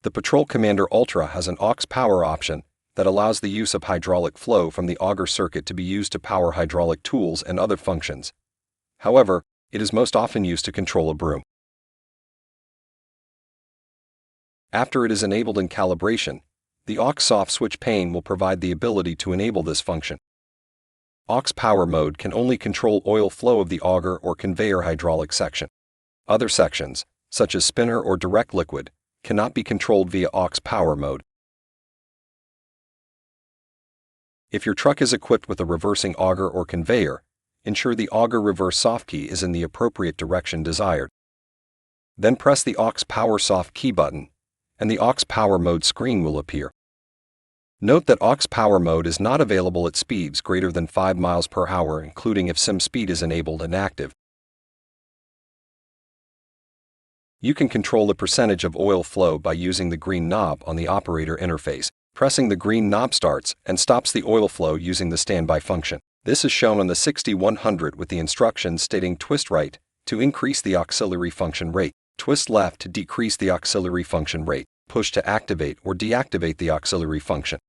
The Patrol Commander Ultra has an aux power option that allows the use of hydraulic flow from the auger circuit to be used to power hydraulic tools and other functions. However, it is most often used to control a broom. After it is enabled in calibration, the aux soft switch pane will provide the ability to enable this function. Aux power mode can only control oil flow of the auger or conveyor hydraulic section. Other sections, such as spinner or direct liquid, cannot be controlled via aux power mode. If your truck is equipped with a reversing auger or conveyor, ensure the auger reverse soft key is in the appropriate direction desired. Then press the aux power soft key button, and the aux power mode screen will appear. Note that aux power mode is not available at speeds greater than 5 miles per hour, including if sim speed is enabled and active. You can control the percentage of oil flow by using the green knob on the operator interface. Pressing the green knob starts and stops the oil flow using the standby function. This is shown on the 6100 with the instructions stating twist right to increase the auxiliary function rate, twist left to decrease the auxiliary function rate, push to activate or deactivate the auxiliary function.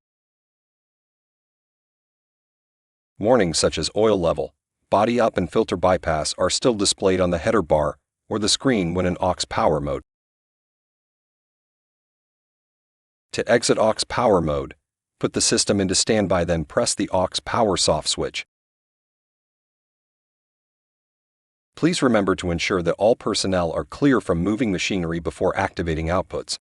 Warnings such as oil level, body up and filter bypass are still displayed on the header bar or the screen when in aux power mode. To exit aux power mode, put the system into standby, then press the aux power soft switch. Please remember to ensure that all personnel are clear from moving machinery before activating outputs.